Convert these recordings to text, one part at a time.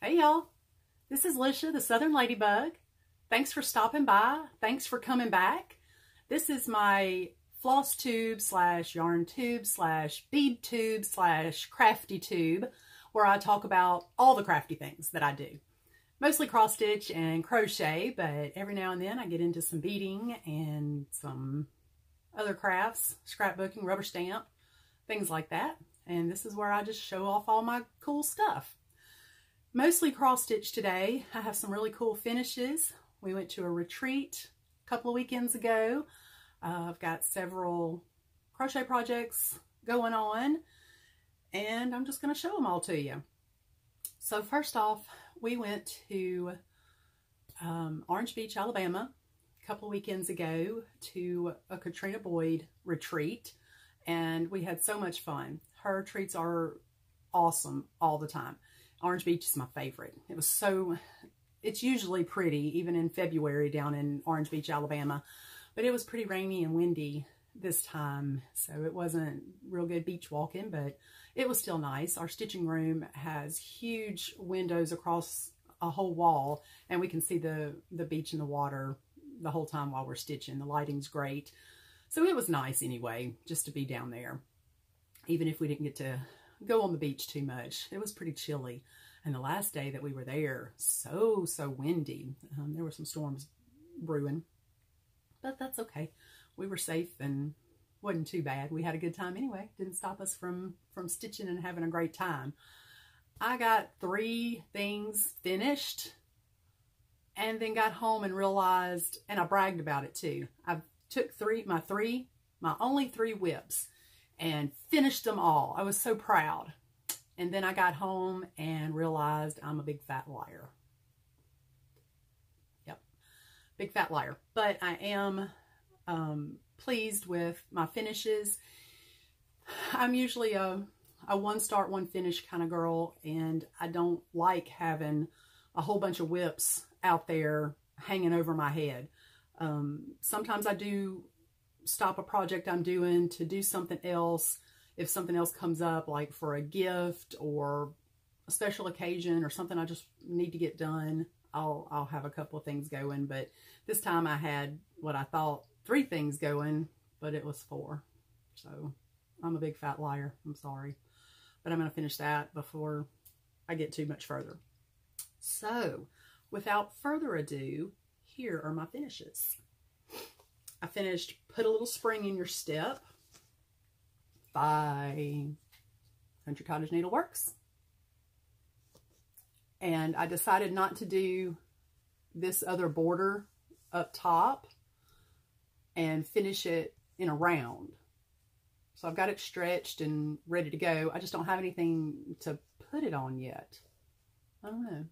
Hey y'all, this is Lisha, the Southern Ladybug. Thanks for stopping by. Thanks for coming back. This is my floss tube slash yarn tube slash bead tube slash crafty tube where I talk about all the crafty things that I do. Mostly cross stitch and crochet, but every now and then I get into some beading and some other crafts, scrapbooking, rubber stamp, things like that. And this is where I just show off all my cool stuff. Mostly cross stitch today. I have some really cool finishes. We went to a retreat a couple of weekends ago. I've got several crochet projects going on and I'm just going to show them all to you. So first off, we went to Orange Beach, Alabama a couple of weekends ago to a Katrina Boyd retreat, and we had so much fun. Her retreats are awesome all the time. Orange Beach is my favorite. It's usually pretty, even in February down in Orange Beach, Alabama, but it was pretty rainy and windy this time, so it wasn't real good beach walking, but it was still nice. Our stitching room has huge windows across a whole wall, and we can see the beach and the water the whole time while we're stitching. The lighting's great. So it was nice anyway, just to be down there. Even if we didn't get to go on the beach too much. It was pretty chilly. And the last day that we were there, so windy. There were some storms brewing, but that's okay. We were safe and wasn't too bad. We had a good time anyway. Didn't stop us from stitching and having a great time. I got 3 things finished and then got home and realized, and I bragged about it too. I took my only 3 whips and finished them all. I was so proud. And then I got home and realized I'm a big fat liar. Yep, big fat liar. But I am pleased with my finishes. I'm usually a one start, one finish kind of girl, and I don't like having a whole bunch of whips out there hanging over my head. Sometimes I do stop a project I'm doing to do something else. If something else comes up, like for a gift or a special occasion or something I just need to get done, I'll have a couple of things going. But this time I had what I thought 3 things going, but it was 4. So I'm a big fat liar. I'm sorry. But I'm going to finish that before I get too much further. So without further ado, here are my finishes. I finished Put a Little Spring in Your Step by Country Cottage Needleworks. And I decided not to do this other border up top and finish it in a round. So I've got it stretched and ready to go. I just don't have anything to put it on yet. I don't know.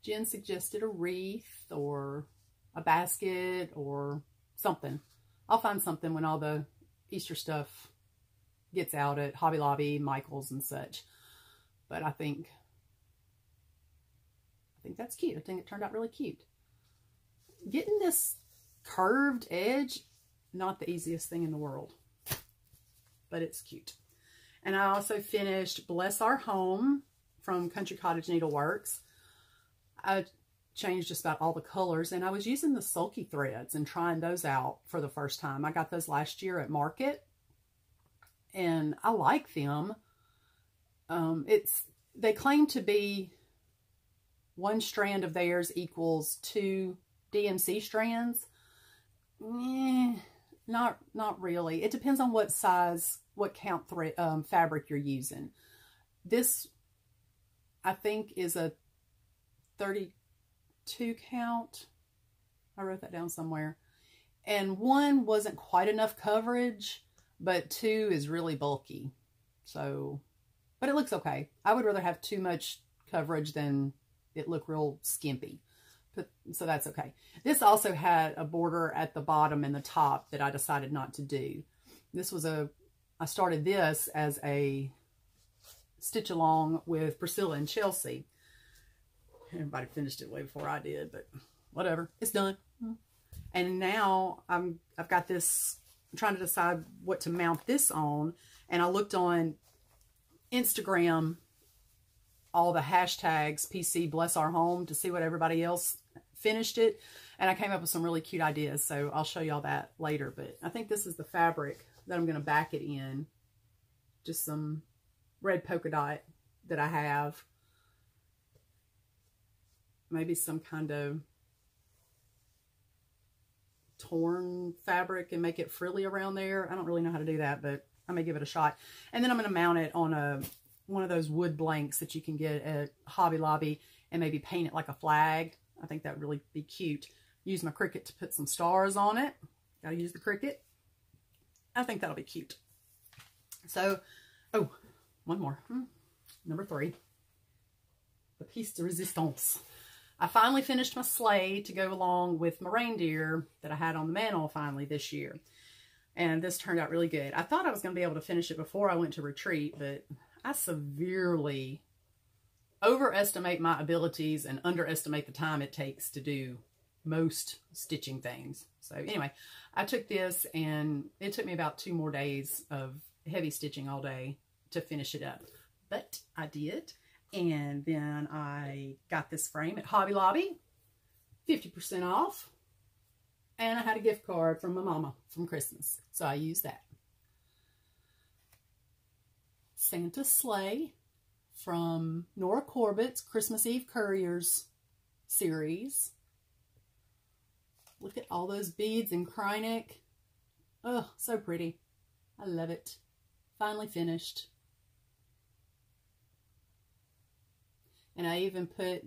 Jen suggested a wreath or a basket or something. I'll find something when all the Easter stuff gets out at Hobby Lobby, Michael's and such. But I think that's cute. I think it turned out really cute. Getting this curved edge, not the easiest thing in the world, but it's cute. And I also finished Bless Our Home from Country Cottage Needleworks. I changed just about all the colors, and I was using the sulky threads and trying those out for the first time. I got those last year at Market, and I like them. They claim to be 1 strand of theirs equals 2 DMC strands. Not really. It depends on what size, what count thread fabric you're using. This, I think, is a 32 count. I wrote that down somewhere. And 1 wasn't quite enough coverage, but 2 is really bulky. So, but it looks okay. I would rather have too much coverage than it look real skimpy. So that's okay. This also had a border at the bottom and the top that I decided not to do. I started this as a stitch along with Priscilla and Chelsea. Everybody finished it way before I did, but whatever. It's done. And now I've got this, I'm trying to decide what to mount this on. And I looked on Instagram all the hashtags PC Bless Our Home to see what everybody else finished it. And I came up with some really cute ideas. So I'll show y'all that later. But I think this is the fabric that I'm going to back it in. Just some red polka dot that I have. Maybe some kind of torn fabric and make it frilly around there. I don't really know how to do that, but I may give it a shot. And then I'm going to mount it on one of those wood blanks that you can get at Hobby Lobby and maybe paint it like a flag. I think that would really be cute. Use my Cricut to put some stars on it. Gotta use the Cricut. I think that'll be cute. So, oh, one more. Number 3. The piece de resistance. I finally finished my sleigh to go along with my reindeer that I had on the mantle finally this year. And this turned out really good. I thought I was going to be able to finish it before I went to retreat, but I severely overestimate my abilities and underestimate the time it takes to do most stitching things. So anyway, I took this and it took me about 2 more days of heavy stitching all day to finish it up. But I did. And then I got this frame at Hobby Lobby, 50% off. And I had a gift card from my mama from Christmas. So I used that. Santa Sleigh from Nora Corbett's Christmas Eve Couriers series. Look at all those beads and Krynic. Oh, so pretty. I love it. Finally finished. And I even put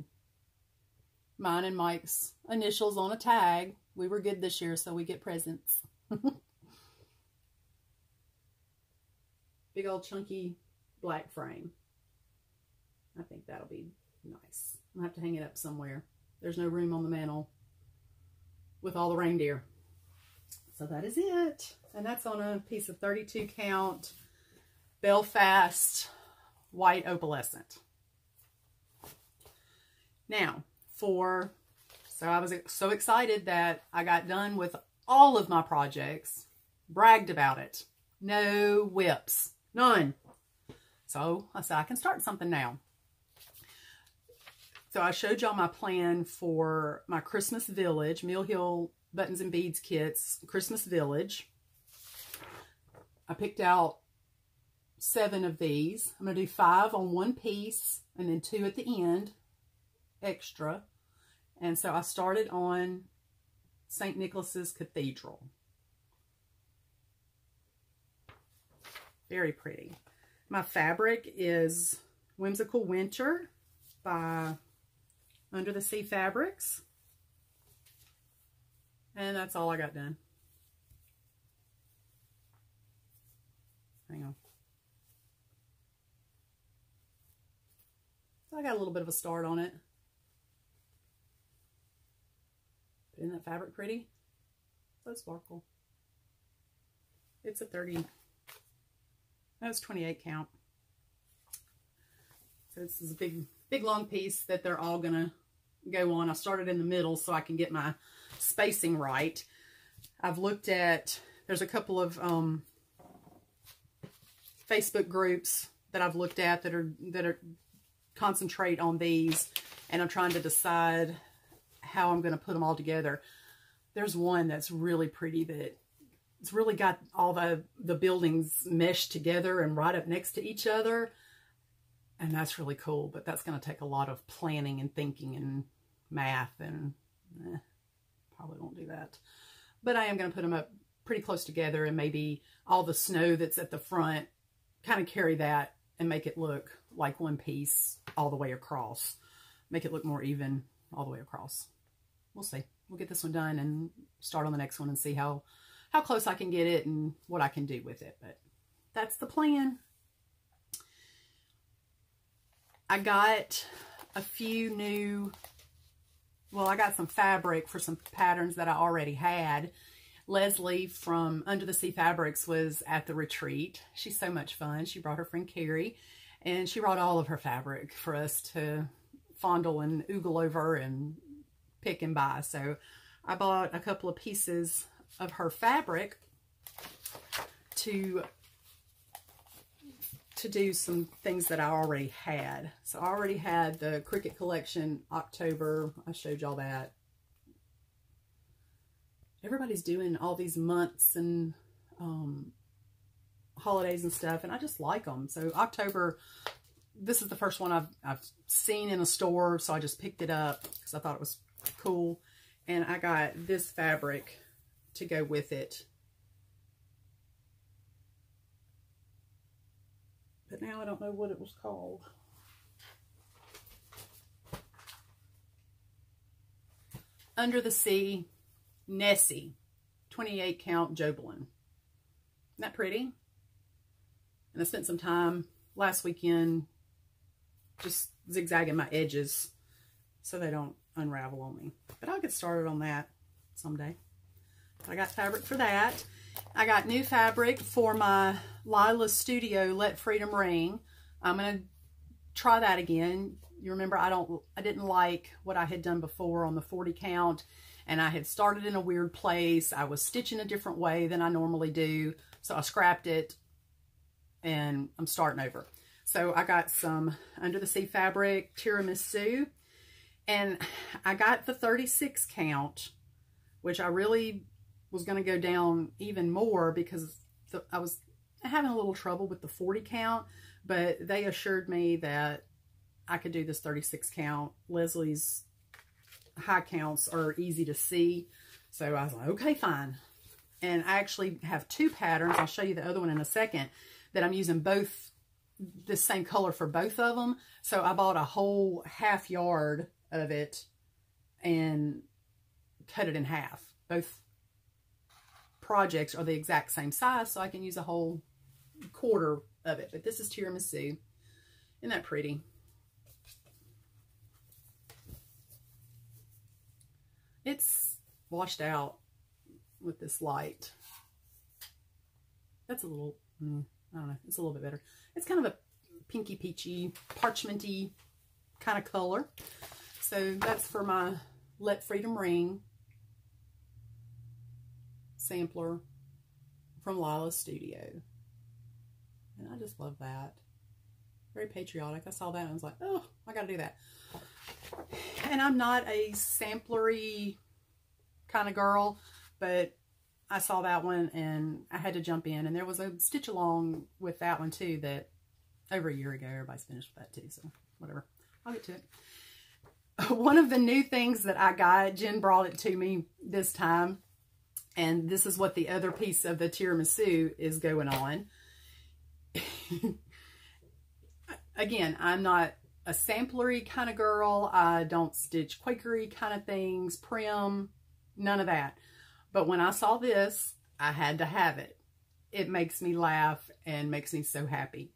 mine and Mike's initials on a tag. We were good this year, so we get presents. Big old chunky black frame. I think that'll be nice. I'll have to hang it up somewhere. There's no room on the mantle with all the reindeer. So that is it. And that's on a piece of 32 count Belfast white opalescent. Now, so I was so excited that I got done with all of my projects, bragged about it. No whips, none. So I said, I can start something now. So I showed y'all my plan for my Christmas Village, Mill Hill Buttons and Beads Kits, Christmas Village. I picked out 7 of these. I'm going to do 5 on one piece and then 2 at the end, extra. And so I started on St. Nicholas's Cathedral. Very pretty. My fabric is Whimsical Winter by Under the Sea Fabrics. And that's all I got done. Hang on. So I got a little bit of a start on it. Isn't that fabric pretty? So sparkle. It's a 30. That's 28 count. So this is a big long piece that they're all gonna go on. I started in the middle so I can get my spacing right. I've looked at, there's a couple of Facebook groups that I've looked at that are concentrate on these, and I'm trying to decide how I'm going to put them all together. There's one that's really pretty that it's really got all the buildings meshed together and right up next to each other, and that's really cool, but that's going to take a lot of planning and thinking and math, and probably won't do that. But I am going to put them up pretty close together, and maybe all the snow that's at the front, kind of carry that and make it look like one piece all the way across. Make it look more even all the way across. We'll see. We'll get this one done and start on the next one and see how close I can get it and what I can do with it. But that's the plan. I got a few new, well, I got some fabric for some patterns that I already had. Leslie from Under the Sea Fabrics was at the retreat. She's so much fun. She brought her friend Carrie, and she brought all of her fabric for us to fondle and oogle over and pick and buy. So I bought a couple of pieces of her fabric to to do some things that I already had. So I already had the Cricket Collection October. I showed y'all that. Everybody's doing all these months and holidays and stuff, and I just like them. So October, this is the first one I've seen in a store, so I just picked it up because I thought it was cool. And I got this fabric to go with it. But now I don't know what it was called. Under the Sea Nessie 28 count Jobelin. Isn't that pretty? And I spent some time last weekend just zigzagging my edges so they don't unravel on me. But I'll get started on that someday. I got fabric for that. I got new fabric for my Lila Studio Let Freedom Ring. I'm going to try that again. You remember I didn't like what I had done before on the 40 count, and I had started in a weird place. I was stitching a different way than I normally do, so I scrapped it and I'm starting over. So I got some Under the Sea fabric, Tiramisu, and I got the 36 count, which I really was going to go down even more because I was having a little trouble with the 40 count, but they assured me that I could do this 36 count. Leslie's high counts are easy to see, so I was like, okay, fine. And I actually have two patterns. I'll show you the other one in a second, that I'm using both the same color for both of them. So I bought a whole half yard of it and cut it in half. Both projects are the exact same size, so I can use a whole quarter of it. But this is Tiramisu. Isn't that pretty? It's washed out with this light. That's a little, I don't know, it's a little bit better. It's kind of a pinky peachy, parchmenty kind of color. So that's for my Let Freedom Ring sampler from Lila Studio. And I just love that. Very patriotic. I saw that and I was like, oh, I gotta do that. And I'm not a samplery kind of girl, but I saw that one and I had to jump in. And there was a stitch along with that one too that over a year ago, everybody's finished with that too. So whatever, I'll get to it. One of the new things that I got, Jen brought it to me this time. And this is what the other piece of the tiramisu is going on. Again, I'm not a samplery kind of girl. I don't stitch Quakery kind of things, prim, none of that. But when I saw this, I had to have it. It makes me laugh and makes me so happy.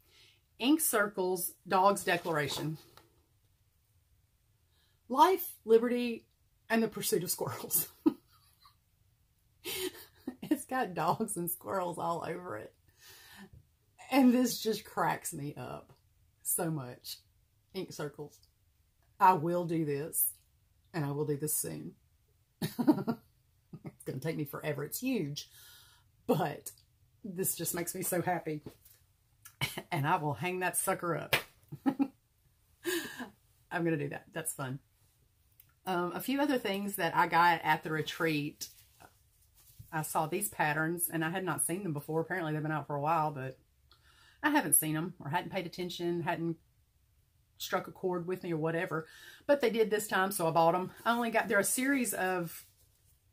Ink Circles Dog's Declaration. Life, liberty, and the pursuit of squirrels. It's got dogs and squirrels all over it. And this just cracks me up so much. Ink Circles. I will do this, and I will do this soon. It's going to take me forever. It's huge, but this just makes me so happy. And I will hang that sucker up. I'm going to do that. That's fun. A few other things that I got at the retreat. I saw these patterns, and I had not seen them before. Apparently, they've been out for a while, but I haven't seen them or hadn't paid attention, hadn't struck a chord with me or whatever. But they did this time, so I bought them. I only got, they're a series of,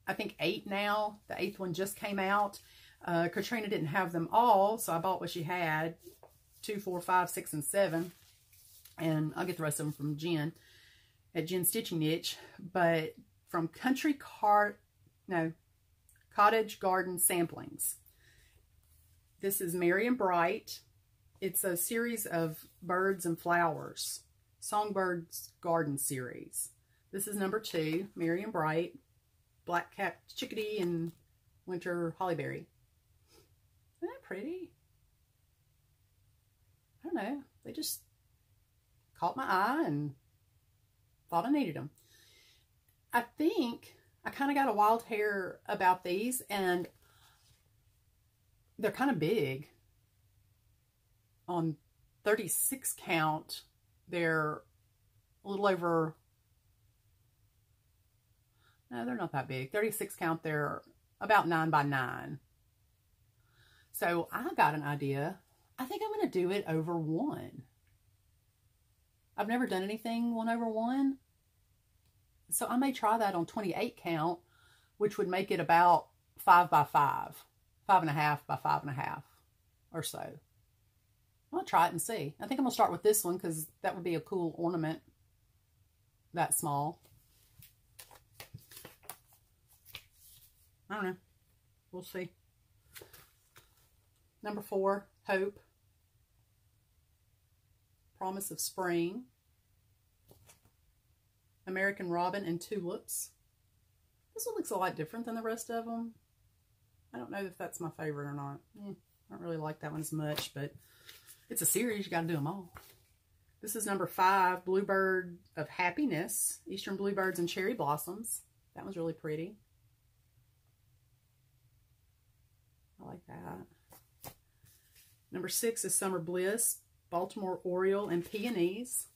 I think, 8 now. The 8th one just came out. Katrina didn't have them all, so I bought what she had. 2, 4, 5, 6, and 7. And I'll get the rest of them from Jen at Jen's Stitching Niche. But from Cottage Garden Samplings. This is Merry and Bright. It's a series of birds and flowers. Songbirds Garden series. This is number 2, Merry and Bright. Black-capped chickadee and winter hollyberry. Isn't that pretty? I don't know. They just caught my eye and thought I needed them. I think I kind of got a wild hair about these, and they're kind of big on 36 count, they're a little over, no, they're not that big. 36 count, they're about 9 by 9. So I got an idea. I think I'm going to do it over 1. I've never done anything 1 over 1. So I may try that on 28 count, which would make it about 5 by 5. 5.5 by 5.5 or so. I'll try it and see. I think I'm going to start with this one because that would be a cool ornament that small. I don't know. We'll see. Number 4, Hope. Promise of Spring. American Robin and Tulips. This one looks a lot different than the rest of them. I don't know if that's my favorite or not. I don't really like that one as much, but it's a series. You got to do them all. This is number 5, Bluebird of Happiness. Eastern Bluebirds and Cherry Blossoms. That one's really pretty. I like that. Number 6 is Summer Bliss, Baltimore Oriole and Peonies.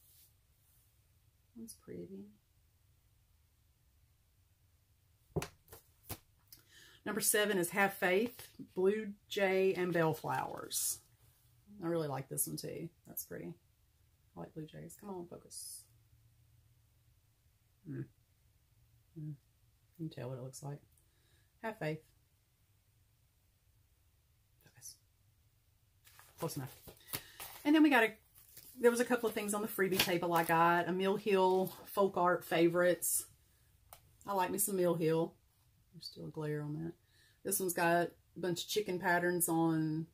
That's pretty. Number 7 is Have Faith, Blue Jay and Bellflowers. I really like this one too. That's pretty. I like blue jays. Come on, focus. You can tell what it looks like. Have faith. Focus. Close enough. And then we got there was a couple of things on the freebie table I got. A Mill Hill Folk Art Favorites. I like me some Mill Hill. There's still a glare on that. This one's got a bunch of chicken patterns on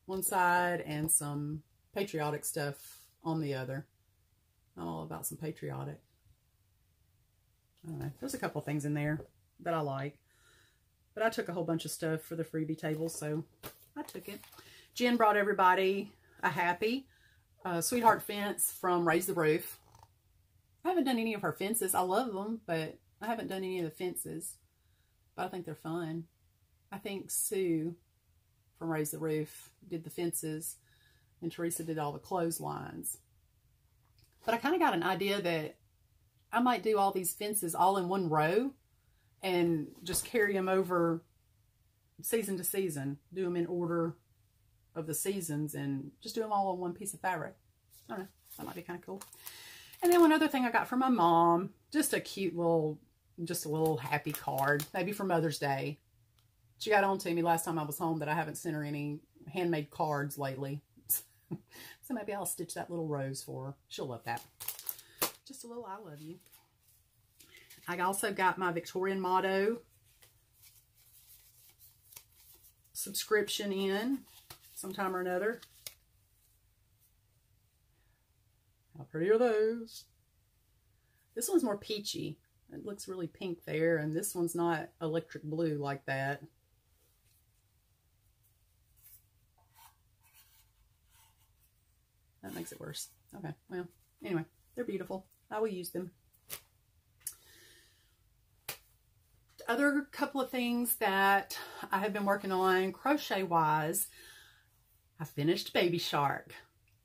one side and some patriotic stuff on the other. I'm all about some patriotic. I don't know. There's a couple of things in there that I like. But I took a whole bunch of stuff for the freebie table, so I took it. Jen brought everybody a happy Sweetheart fence from Raise the Roof. I haven't done any of her fences. I love them, but I haven't done any of the fences. But I think they're fun. I think Sue from Raise the Roof did the fences, and Teresa did all the clotheslines. But I kind of got an idea that I might do all these fences all in one row and just carry them over season to season. Do them in order of the seasons and just do them all on one piece of fabric. I don't know. That might be kind of cool. And then one other thing I got from my mom, just a cute little, just a little happy card, maybe for Mother's Day. She got on to me last time I was home that I haven't sent her any handmade cards lately. So maybe I'll stitch that little rose for her. She'll love that. Just a little I love you. I also got my Victorian Motto subscription in sometime or another. How pretty are those? This one's more peachy. It looks really pink there, and this one's not electric blue like that. That makes it worse. Okay, well, anyway, they're beautiful. I will use them. Other couple of things that I have been working on crochet-wise, I finished Baby Shark.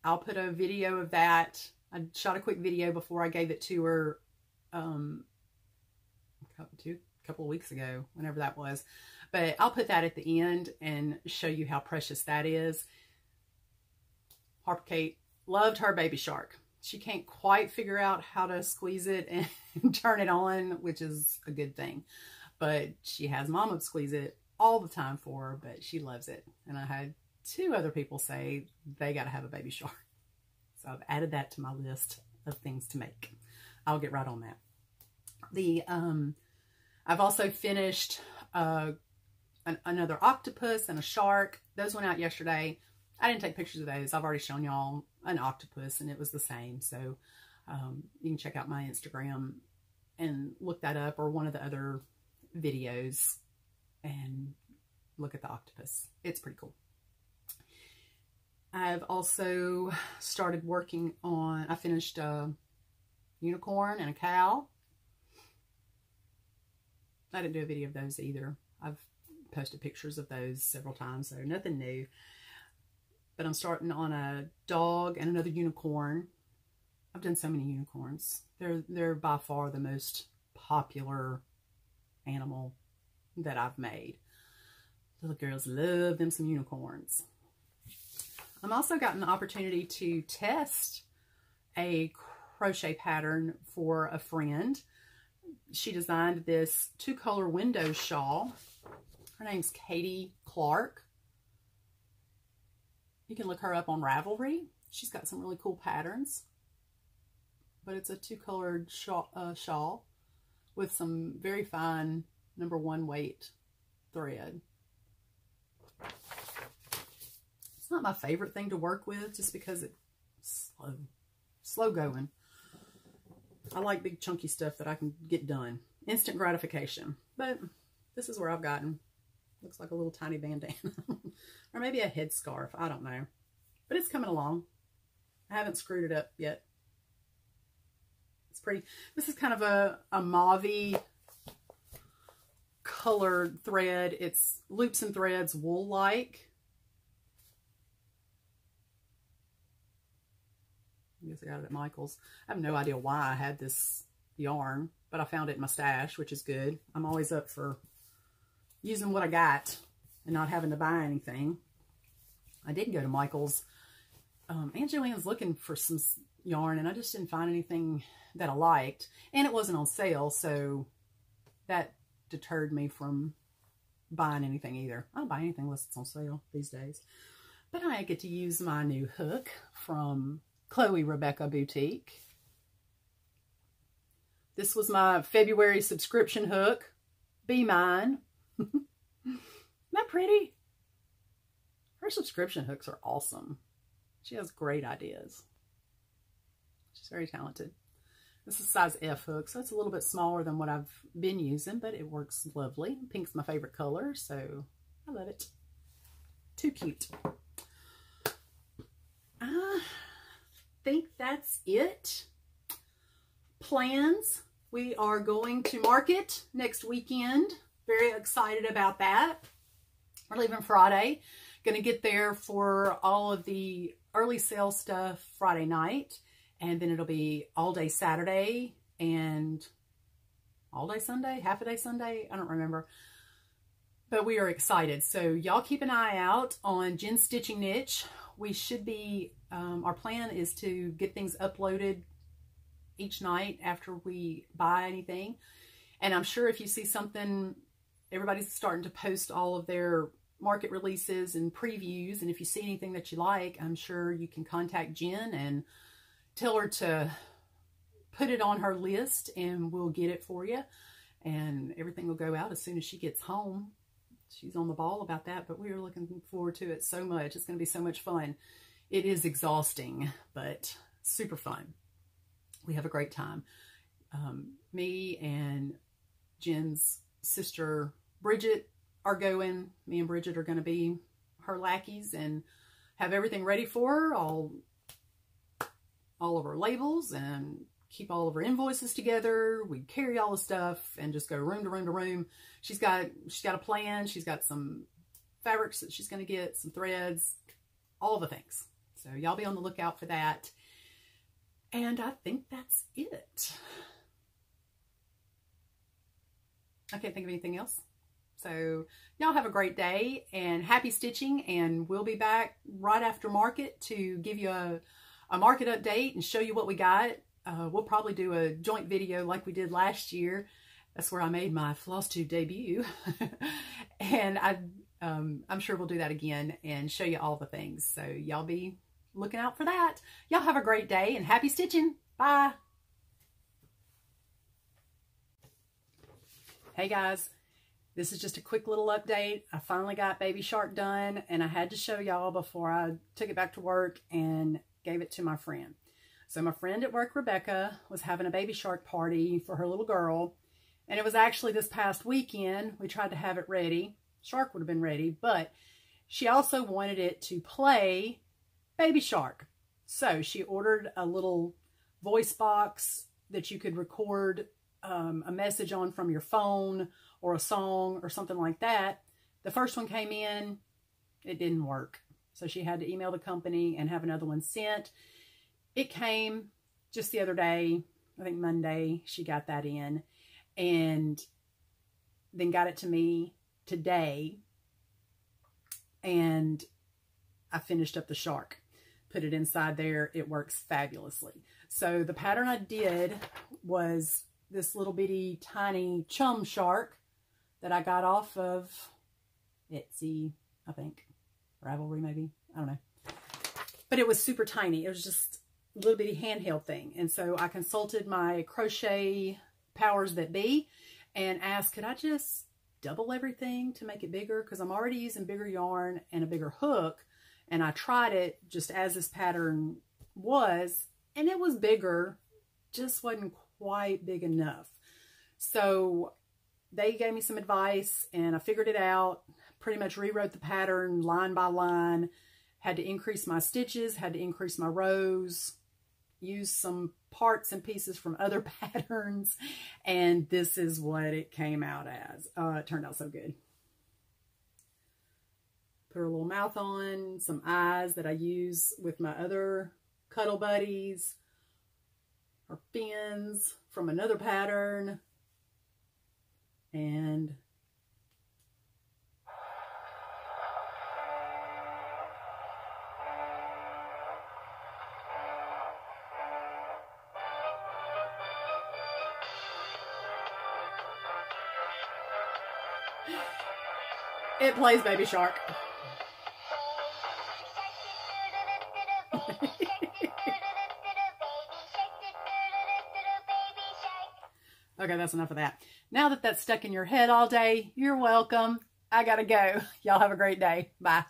I'll put a video of that. I shot a quick video before I gave it to her a couple of weeks ago, whenever that was. But I'll put that at the end and show you how precious that is. Harper Kate loved her Baby Shark. She can't quite figure out how to squeeze it and turn it on, which is a good thing. But she has Mama squeeze it all the time for her, but she loves it. And I had 2 other people say they got to have a Baby Shark. So I've added that to my list of things to make. I'll get right on that. I've also finished another octopus and a shark. Those went out yesterday. I didn't take pictures of those. I've already shown y'all an octopus and it was the same. So you can check out my Instagram and look that up, or one of the other videos, and look at the octopus. It's pretty cool. I've also started working on, I finished a unicorn and a cow. I didn't do a video of those either. I've posted pictures of those several times, so nothing new. but I'm starting on a dog and another unicorn. I've done so many unicorns. They're by far the most popular animal that I've made. Little girls love them some unicorns. I'm also got an opportunity to test a crochet pattern for a friend. She designed this 2-color window shawl. Her name's Katie Clark. You can look her up on Ravelry. She's got some really cool patterns. But it's a 2-colored shawl with some very fine #1 weight thread. It's not my favorite thing to work with just because it's slow going. I like big chunky stuff that I can get done. Instant gratification. But this is where I've gotten. Looks like a little tiny bandana. Or maybe a headscarf. I don't know. But it's coming along. I haven't screwed it up yet. It's pretty. This is kind of a mauve-y colored thread. It's loops and threads wool-like. I guess I got it at Michael's. I have no idea why I had this yarn, but I found it in my stash, which is good. I'm always up for using what I got and not having to buy anything. I did go to Michael's. Aunt Joanne's looking for some yarn, and I just didn't find anything that I liked. And it wasn't on sale, so that deterred me from buying anything either. I don't buy anything unless it's on sale these days. But I get to use my new hook from Chloe Rebecca Boutique. This was my February subscription hook. Be mine. Isn't that pretty? Her subscription hooks are awesome. She has great ideas. She's very talented. This is size F hook, so it's a little bit smaller than what I've been using, but it works lovely. Pink's my favorite color, so I love it. Too cute. I think that's it. Plans. We are going to market next weekend. Very excited about that. We're leaving Friday. Going to get there for all of the early sale stuff Friday night. And then it'll be all day Saturday and all day Sunday, half a day Sunday. I don't remember. But we are excited. So y'all keep an eye out on Jen's Stitching Niche. We should be, our plan is to get things uploaded each night after we buy anything. And I'm sure if you see something, everybody's starting to post all of their market releases and previews. And if you see anything that you like, I'm sure you can contact Jen and tell her to put it on her list and we'll get it for you. And everything will go out as soon as she gets home. She's on the ball about that, but we are looking forward to it so much. It's going to be so much fun. It is exhausting, but super fun. We have a great time. Me and Jen's sister Bridget are going. Me and Bridget are going to be her lackeys and have everything ready for her. All of her labels and keep all of her invoices together. We carry all the stuff and just go room to room to room. She's got a plan. She's got some fabrics that she's going to get, some threads, all the things. So y'all be on the lookout for that. And I think that's it. I can't think of anything else. So y'all have a great day and happy stitching. And we'll be back right after market to give you a market update and show you what we got. We'll probably do a joint video like we did last year. That's where I made my Flosstube debut. And I'm sure we'll do that again and show you all the things. So y'all be looking out for that. Y'all have a great day and happy stitching. Bye. Hey guys, this is just a quick little update. I finally got Baby Shark done and I had to show y'all before I took it back to work and gave it to my friend. So my friend at work, Rebecca, was having a Baby Shark party for her little girl. And it was actually this past weekend. We tried to have it ready. Shark would have been ready, but she also wanted it to play Baby Shark. So she ordered a little voice box that you could record a message on from your phone or a song or something like that. The first one came in, it didn't work. So she had to email the company and have another one sent. It came just the other day, I think Monday, she got that in, and then got it to me today, and I finished up the shark, put it inside there. It works fabulously. So the pattern I did was this little bitty tiny chum shark that I got off of Etsy, I think, Ravelry maybe, I don't know, but it was super tiny. It was just a little bitty handheld thing. And so I consulted my crochet powers that be and asked, could I just double everything to make it bigger? Because I'm already using bigger yarn and a bigger hook, and I tried it just as this pattern was, and it was bigger, just wasn't quite big enough. So they gave me some advice, and I figured it out, pretty much rewrote the pattern line by line, had to increase my stitches, had to increase my rows, use some parts and pieces from other patterns, and this is what it came out as. It turned out so good. Put her little mouth on, some eyes that I use with my other Cuddle Buddies, her fins from another pattern, and it plays Baby Shark. Okay, that's enough of that. Now that that's stuck in your head all day, you're welcome. I gotta go. Y'all have a great day. Bye.